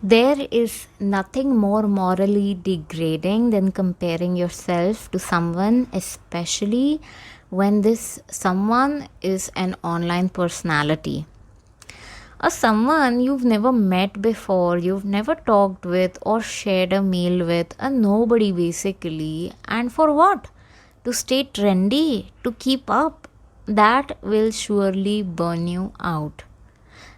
There is nothing more morally degrading than comparing yourself to someone, especially when this someone is an online personality. Or someone you've never met before, you've never talked with or shared a meal with, a nobody basically. And for what? To stay trendy, to keep up. That will surely burn you out.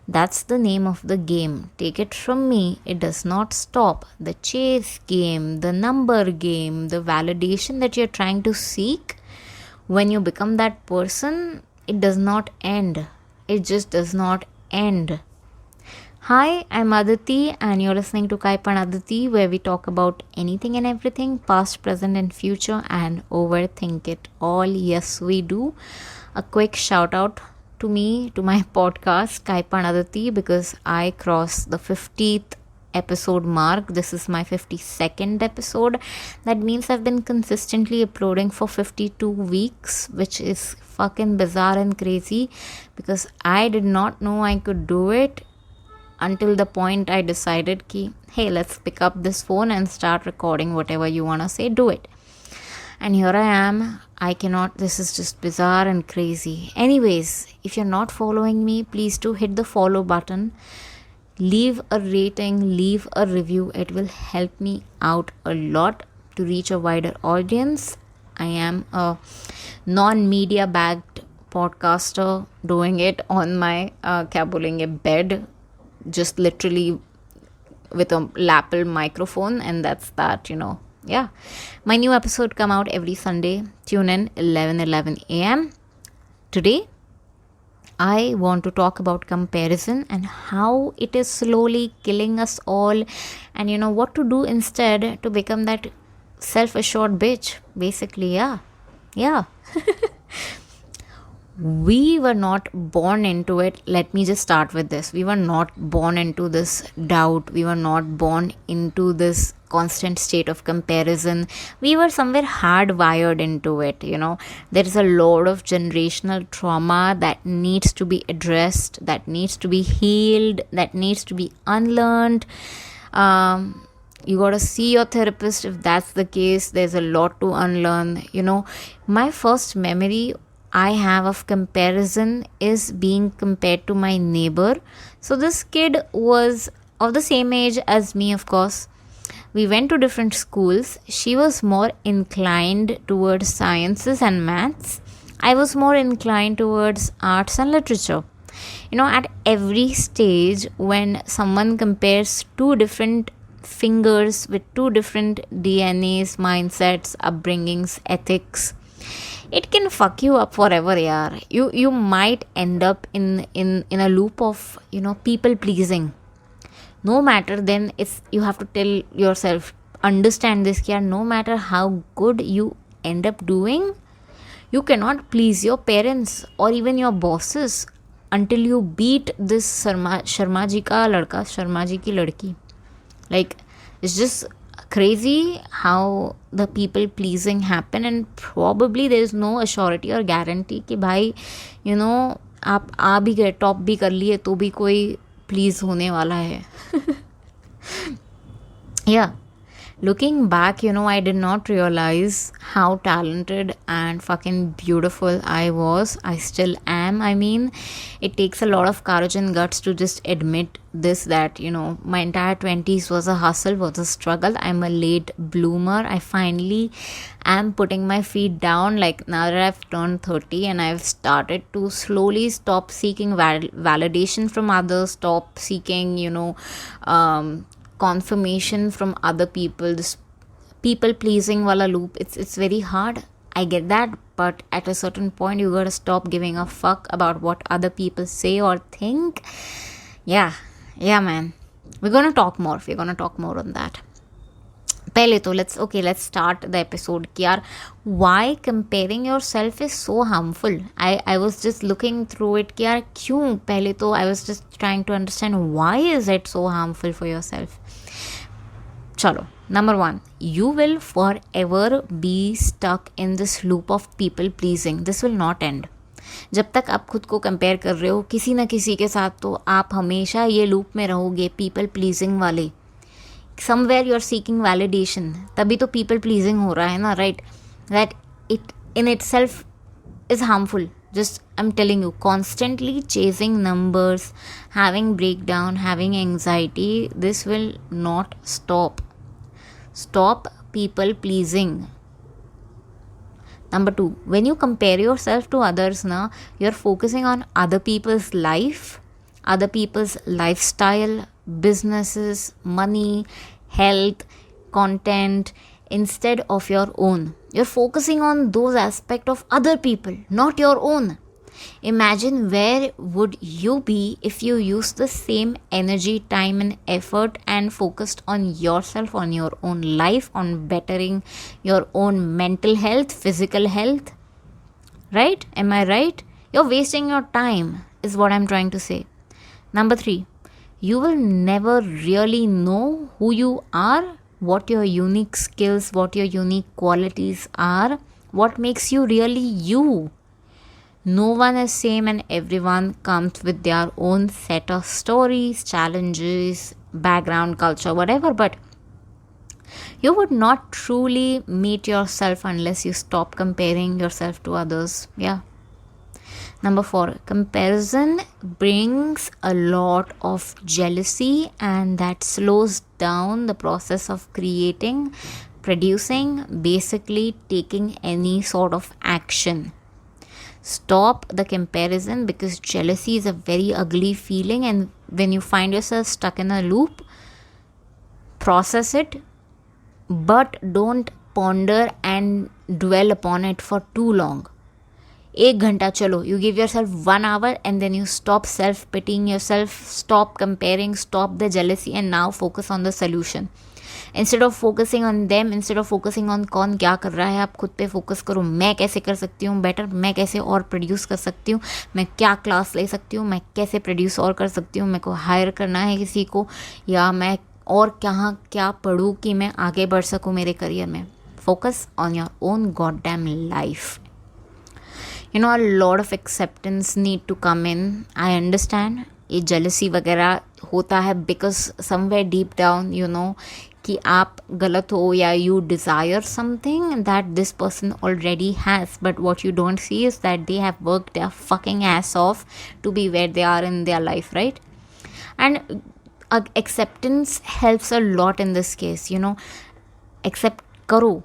That's the name of the game. Take it from me, it does not stop. The chase game, the number game, the validation that you're trying to seek, when you become that person, it does not end. It just does not end. Hi, I'm Aditi, and you're listening to Kai Pan Aditi, where we talk about anything and everything, past, present, and future, and overthink it all. Yes, we do. A quick shout out to me, to my podcast, Kai Pan Aditi, because I crossed the 50th episode mark. This is my 52nd episode. That means I've been consistently uploading for 52 weeks, which is fucking bizarre and crazy because I did not know I could do it until the point I decided ki, hey, let's pick up this phone and start recording whatever you want to say, do it. And here I am. I cannot, this is just bizarre and crazy. Anyways, if you're not following me, please do hit the follow button. Leave a rating, leave a review. It will help me out a lot to reach a wider audience. I am a non-media backed podcaster doing it on my bed, just literally with a lapel microphone, and that's that. Yeah, my new episode come out every Sunday. Tune in 11 a.m. Today I want to talk about comparison and how it is slowly killing us all, and what to do instead to become that self-assured bitch, basically. Yeah. We were not born into it. Let me just start with this. We were not born into this doubt. We were not born into this constant state of comparison. We were somewhere hardwired into it. There is a lot of generational trauma that needs to be addressed, that needs to be healed, that needs to be unlearned. You got to see your therapist if that's the case. There's a lot to unlearn. My first memory I have of comparison is being compared to my neighbor. So this kid was of the same age as me, of course. We went to different schools. She was more inclined towards sciences and maths. I was more inclined towards arts and literature. At every stage, when someone compares two different fingers with two different DNAs, mindsets, upbringings, ethics, it can fuck you up forever. You might end up in a loop of people pleasing. No matter, then it's, you have to tell yourself, understand this, no matter how good you end up doing, you cannot please your parents or even your bosses until you beat this Sharma ji ka ladka, Sharma ji ki ladki. Like, it's just crazy how the people pleasing happen, and probably there is no assurity or guarantee कि भाई आप आ भी गए, top भी कर लिए, तो भी कोई प्लीज होने वाला है. Yeah. Looking back, I did not realize how talented and fucking beautiful I was. I still am. I mean, it takes a lot of courage and guts to just admit this, that, my entire 20s was a hustle, was a struggle. I'm a late bloomer. I finally am putting my feet down, like now that I've turned 30 and I've started to slowly stop seeking validation from others, stop seeking, confirmation from other people. This people pleasing wala loop, it's very hard, I get that, but at a certain point you gotta stop giving a fuck about what other people say or think. Yeah man, we're gonna talk more on that. पहले तो let's start the episode कि यार why comparing yourself is so harmful. I was just looking through it कि यार क्यों, पहले तो I was just trying to understand why is it so harmful for yourself. चलो, number 1, you will forever be stuck in this loop of people pleasing. This will not end. जब तक आप खुद को कंपेयर कर रहे हो किसी ना किसी के साथ, तो आप हमेशा ये लूप में रहोगे, पीपल प्लीजिंग वाले. Somewhere you are seeking validation, तभी तो पीपल प्लीजिंग हो रहा है ना, right? That it in itself is harmful. Just I'm telling you, constantly chasing numbers, having breakdown, having anxiety, this will not stop people pleasing. Number 2, when you compare yourself to others now, you're focusing on other people's life, other people's lifestyle, businesses, money, health, content, instead of your own. You're focusing on those aspects of other people, not your own. Imagine where would you be if you used the same energy, time and effort and focused on yourself, on your own life, on bettering your own mental health, physical health, right? Am I right? You're wasting your time is what I'm trying to say. Number 3, you will never really know who you are, what your unique skills, what your unique qualities are, what makes you really you. No one is same and everyone comes with their own set of stories, challenges, background, culture, whatever, but you would not truly meet yourself unless you stop comparing yourself to others. Yeah. Number 4, comparison brings a lot of jealousy, and that slows down the process of creating, producing, basically taking any sort of action. Stop the comparison, because jealousy is a very ugly feeling, and when you find yourself stuck in a loop, process it, but don't ponder and dwell upon it for too long. 1 घंटा चलो, you give yourself 1 hour and then you stop self-pitying yourself, stop comparing, stop the jealousy, and now focus on the solution. Instead of focusing on them, instead of focusing on कौन क्या कर रहा है, आप खुद पे फोकस करो. मैं कैसे कर सकती हूँ बेटर, मैं कैसे और प्रोड्यूस कर सकती हूँ, मैं क्या क्लास ले सकती हूँ, मैं कैसे प्रोड्यूस और कर सकती हूँ, मेरे को हायर करना है किसी को, या मैं और कहाँ क्या पढ़ूँ कि मैं आगे बढ़ सकूँ मेरे करियर में. Focus on your own god damn life. You know, a lot of acceptance need to come in. I understand ये jealousy वगैरह होता है because somewhere deep down you know कि आप गलत हो, या you desire something that this person already has, but what you don't see is that they have worked their fucking ass off to be where they are in their life, right? And acceptance helps a lot in this case. You know, accept करो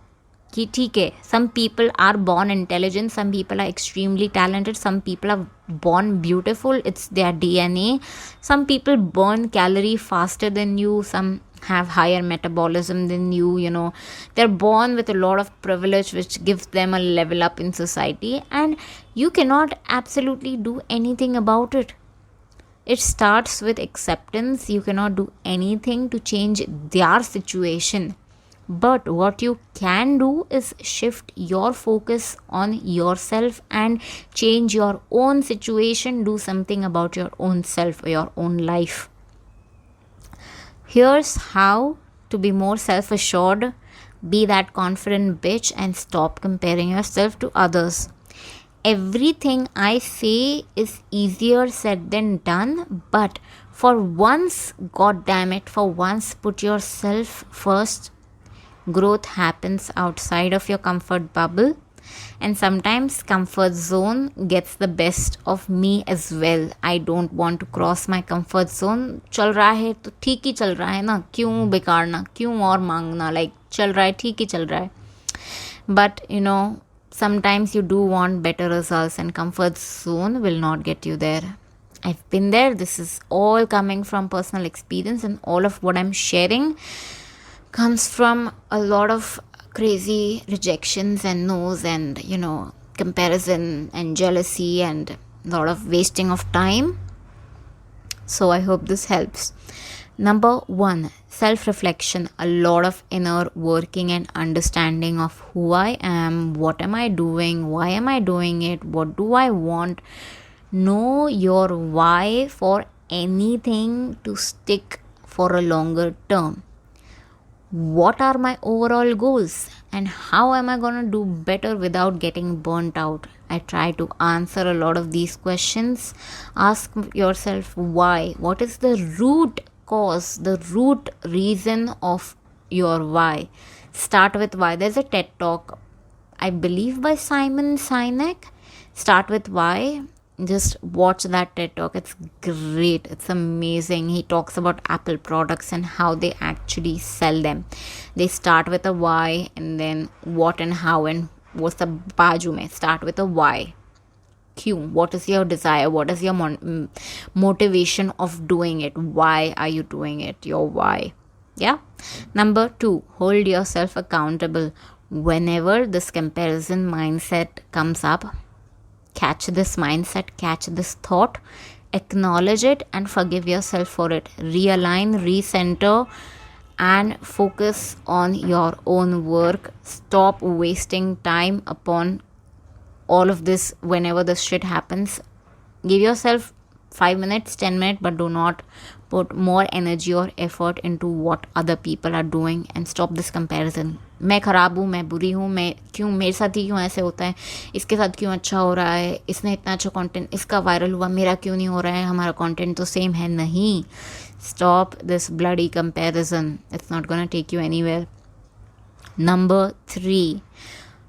कि ठीक है, some people are born intelligent, some people are extremely talented, some people are born beautiful, it's their DNA. Some people burn calorie faster than you, some have higher metabolism than you, you know. They're born with a lot of privilege which gives them a level up in society, and you cannot absolutely do anything about it. It starts with acceptance. You cannot do anything to change their situation. But what you can do is shift your focus on yourself and change your own situation. Do something about your own self or your own life. Here's how to be more self-assured. Be that confident bitch and stop comparing yourself to others. Everything I say is easier said than done, but for once, god damn it, for once, put yourself first. Growth happens outside of your comfort bubble, and sometimes comfort zone gets the best of me as well. I don't want to cross my comfort zone. चल रहा है तो ठीक ही चल रहा है ना, क्यों बिगाड़ना, क्यों और मांगना, like चल रहा है ठीक ही चल रहा है. But you know, sometimes you do want better results, and comfort zone will not get you there. I've been there. This is all coming from personal experience, and all of what I'm sharing comes from a lot of crazy rejections and no's, and you know, comparison and jealousy and a lot of wasting of time. So I hope this helps. Number 1, self-reflection. A lot of inner working and understanding of who I am, what am I doing, why am I doing it, what do I want. Know your why for anything to stick for a longer term. What are my overall goals? and how am I going to do better without getting burnt out? I try to answer a lot of these questions. Ask yourself why. What is the root cause, the root reason of your why? Start with why. There's a TED talk, I believe by Simon Sinek. Start with why. Just watch that TED talk. It's great. It's amazing. He talks about Apple products and how they actually sell them. They start with a why, and then what and how and what's the बाजू में. Start with a why. क्यों? What is your desire? What is your motivation of doing it? Why are you doing it? Your why. Yeah. Number 2, hold yourself accountable. Whenever this comparison mindset comes up, catch this mindset, catch this thought, acknowledge it, and forgive yourself for it. Realign, recenter, and focus on your own work. Stop wasting time upon all of this. Whenever this shit happens, give yourself 5 minutes, 10 minutes, but do not put more energy or effort into what other people are doing, and stop this comparison. मैं ख़राब हूँ, मैं बुरी हूँ, मैं क्यों, मेरे साथ ही क्यों ऐसे होता है, इसके साथ क्यों अच्छा हो रहा है, इसने इतना अच्छा कंटेंट, इसका वायरल हुआ, मेरा क्यों नहीं हो रहा है, हमारा कंटेंट तो सेम है. नहीं. Stop this bloody comparison. It's not gonna take you anywhere. Number 3,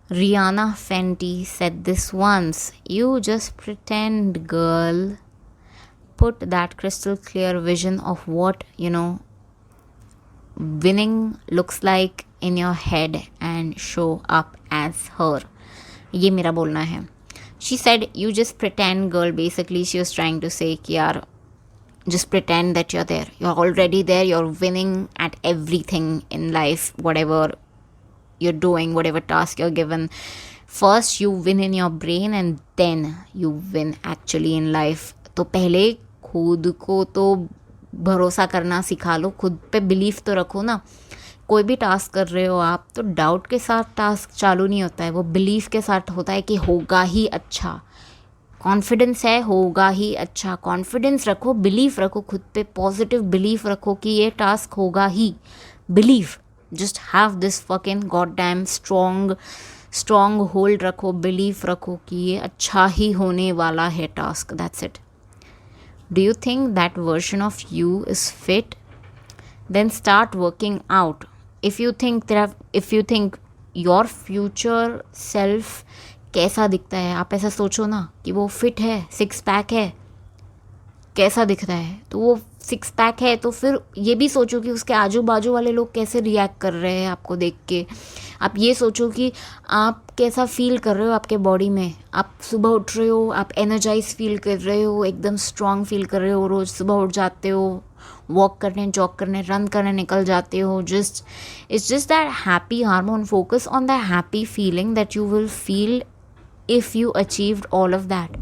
Rihanna Fenty said this once. You just pretend, girl. Put that crystal clear vision of what, winning looks like in your head and show up as her. ये मेरा बोलना है. She said, you just pretend, girl. Basically, she was trying to say कि यार, just pretend that you're there. You're already there. You're winning at everything in life, whatever you're doing, whatever task you're given. First, you win in your brain and then you win actually in life. तो पहले खुद को तो भरोसा करना सिखा लो, खुद पे बिलीफ तो रखो ना. कोई भी टास्क कर रहे हो आप, तो डाउट के साथ टास्क चालू नहीं होता है, वो बिलीफ के साथ होता है कि होगा ही अच्छा. कॉन्फिडेंस है, होगा ही अच्छा. कॉन्फिडेंस रखो, बिलीफ रखो खुद पे, पॉजिटिव बिलीफ रखो कि ये टास्क होगा ही. Belief, just have this fucking god damn strong hold रखो, बिलीफ रखो कि ये अच्छा ही होने वाला है task. That's it. Do you think that version of you is fit? Then start working out. If you think your future self कैसा दिखता है, आप ऐसा सोचो ना कि वो फिट है, 6 पैक है, कैसा दिख रहा है, तो वो 6 पैक है, तो फिर ये भी सोचो कि उसके आजू बाजू वाले लोग कैसे रिएक्ट कर रहे हैं आपको देख के. आप ये सोचो कि आप कैसा फील कर रहे हो आपके बॉडी में. आप सुबह उठ रहे हो, आप एनर्जाइज फील कर रहे हो, एकदम स्ट्रांग फील कर रहे हो, रोज़ सुबह उठ जाते हो, वॉक करने, जॉग करने, रन करने निकल जाते हो. It's just that happy hormone. Focus on the happy feeling that you will feel if you achieved all of that.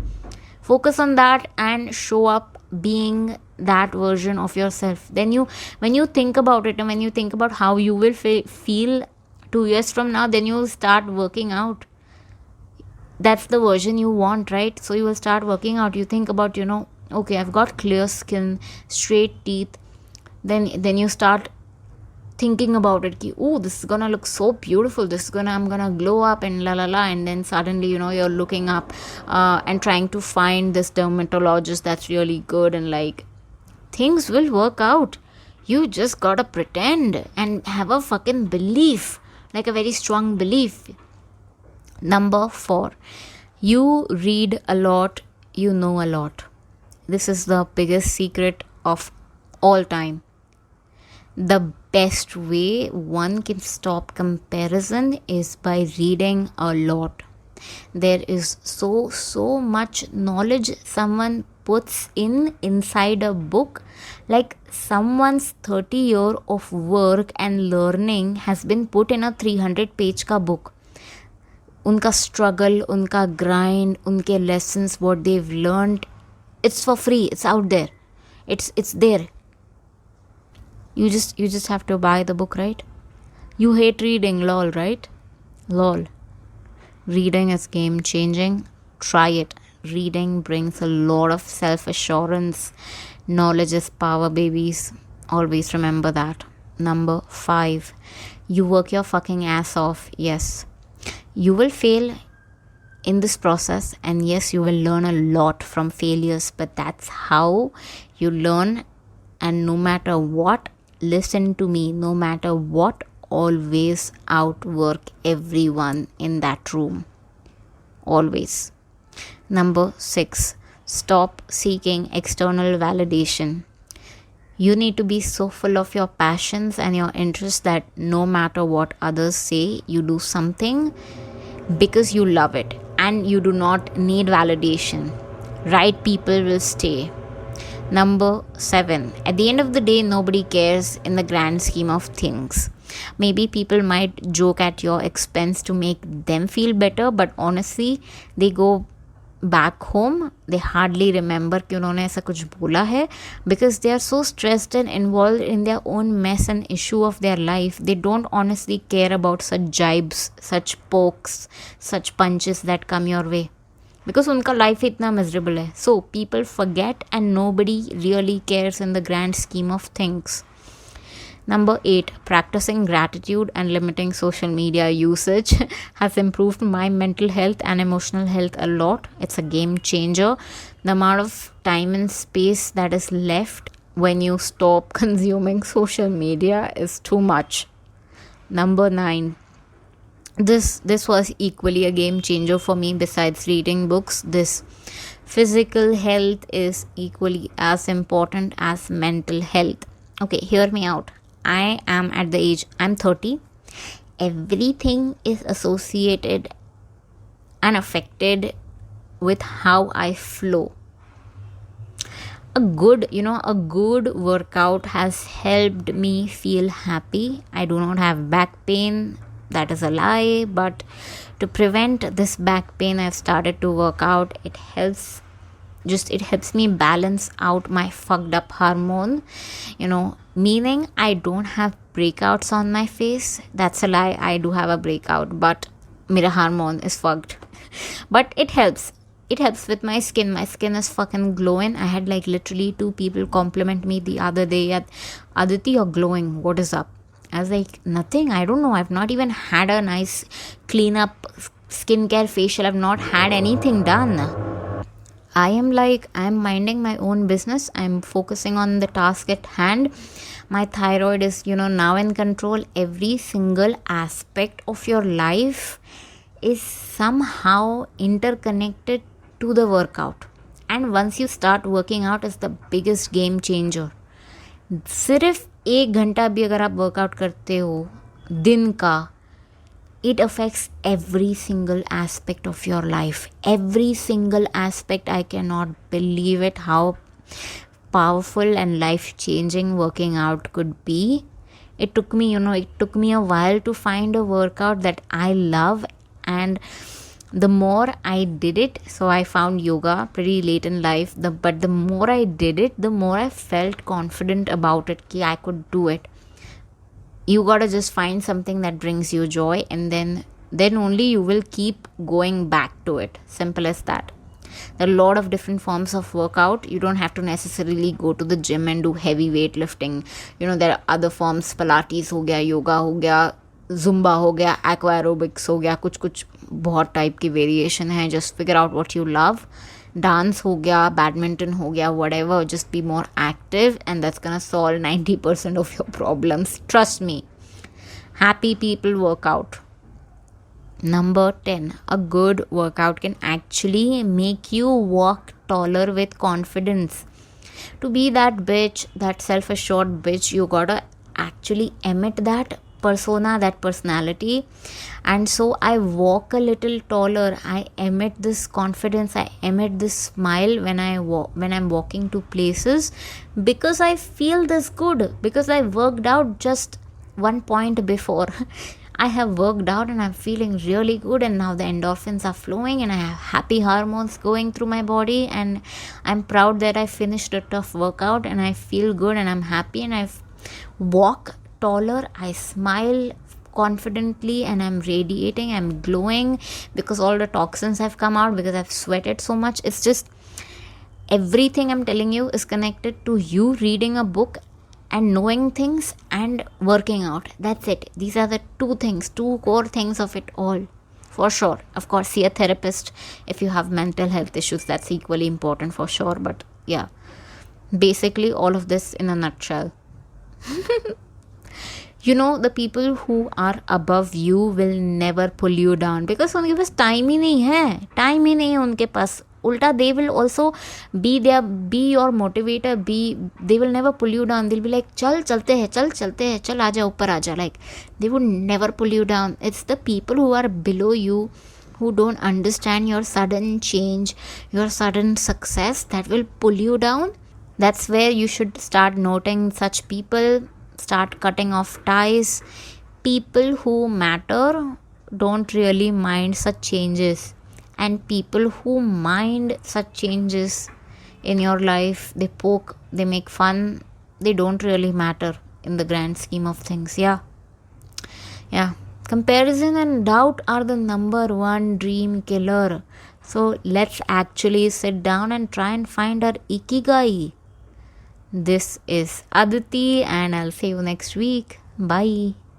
Focus on that and show up being that version of yourself. Then when you think about it, and when you think about how you will feel 2 years from now, then you will start working out. That's the version you want, right? So you will start working out. You think about, okay, I've got clear skin, straight teeth. Then you start thinking about it, ki, oh, this is gonna look so beautiful, I'm gonna glow up and la la la. And then suddenly, you're looking up and trying to find this dermatologist that's really good, and like, things will work out. You just gotta pretend and have a fucking belief, like a very strong belief. Number 4, you read a lot, you know a lot. This is the biggest secret of all time. The best way one can stop comparison is by reading a lot. There is so much knowledge someone puts inside a book. Like someone's 30 year of work and learning has been put in a 300-page ka book. Unka struggle, unka grind, unke lessons, what they've learned, it's for free. It's out there. It's there. You just have to buy the book, right? You hate reading, lol, right? Lol. Reading is game changing. Try it. Reading brings a lot of self-assurance. Knowledge is power, babies. Always remember that. Number 5, you work your fucking ass off. Yes, you will fail in this process, and yes, you will learn a lot from failures, but that's how you learn. And no matter what, listen to me, no matter what, always outwork everyone in that room. Always. Number 6, stop seeking external validation. You need to be so full of your passions and your interests that no matter what others say, you do something because you love it and you do not need validation. Right people will stay. Number 7, at the end of the day, nobody cares in the grand scheme of things. Maybe people might joke at your expense to make them feel better, but honestly, they go back home, they hardly remember कि उन्होंने ऐसा कुछ बोला है, because they are so stressed and involved in their own mess and issue of their life. They don't honestly care about such jibes, such pokes, such punches that come your way, because उनका life इतना miserable है. So people forget and nobody really cares in the grand scheme of things. Number 8, practicing gratitude and limiting social media usage has improved my mental health and emotional health a lot. It's a game changer. The amount of time and space that is left when you stop consuming social media is too much. Number 9, this was equally a game changer for me. Besides reading books, this physical health is equally as important as mental health. Okay, hear me out. I am at the age, I'm 30. Everything is associated and affected with how I flow. A good workout has helped me feel happy. I do not have back pain. That is a lie. But to prevent this back pain, I've started to work out. It helps me balance out my fucked up hormone, meaning I don't have breakouts on my face. That's a lie. I do have a breakout, but mera hormone is fucked. But it helps with my skin. My skin is fucking glowing. I had like literally 2 people compliment me the other day at, Aditi, you're glowing, what is up? I was like, nothing, I don't know, I've not even had a nice clean up skincare facial. I've not had anything done. I am minding my own business. I'm focusing on the task at hand. My thyroid is, now in control. Every single aspect of your life is somehow interconnected to the workout. And once you start working out, it's the biggest game changer. सिर्फ 1 घंटा भी अगर आप workout करते हो दिन का, it affects every single aspect of your life. Every single aspect. I cannot believe it, how powerful and life-changing working out could be. It took me a while to find a workout that I love, and the more I did it, so I found yoga pretty late in life, but the more I did it, the more I felt confident about it, कि I could do it. You gotta just find something that brings you joy, and then only you will keep going back to it. Simple as that. There are a lot of different forms of workout. You don't have to necessarily go to the gym and do heavy weightlifting. There are other forms. Pilates हो गया, yoga हो गया, zumba हो गया, aqua aerobics हो गया, कुछ बहुत टाइप की वेरिएशन है. Just figure out what you love. Dance हो गया, badminton हो गया, whatever. Just be more active, and that's gonna solve 90% of your problems. Trust me. Happy people work out. Number 10, a good workout can actually make you walk taller with confidence. To be that bitch, that self-assured bitch, you gotta actually emit that persona, that personality. And so I walk a little taller. I emit this confidence. I emit this smile when I'm walking to places, because I feel this good, because I worked out just 1 point before. I have worked out and I'm feeling really good, and now the endorphins are flowing and I have happy hormones going through my body, and I'm proud that I finished a tough workout and I feel good and I'm happy, and I walk taller. I smile confidently and I'm radiating, I'm glowing, because all the toxins have come out, because I've sweated so much. It's just everything I'm telling you is connected to you reading a book and knowing things and working out. That's it. These are the two core things of it all. For sure. Of course, see a therapist if you have mental health issues. That's equally important for sure. But yeah, basically, all of this in a nutshell. The people who are above you will never pull you down because उनके पास time ही नहीं है उनके पास. Ulta, they will also be your motivator, they will never pull you down. They'll be like, चलते हैं, चल आजा. Like, they would never pull you down. It's the people who are below you, who don't understand your sudden change, your sudden success, that will pull you down. That's where you should start noting such people, start cutting off ties. People who matter don't really mind such changes. And people who mind such changes in your life, they poke, they make fun, they don't really matter in the grand scheme of things. Yeah. Comparison and doubt are the number one dream killer. So let's actually sit down and try and find our ikigai. This is Aditi, and I'll see you next week. Bye.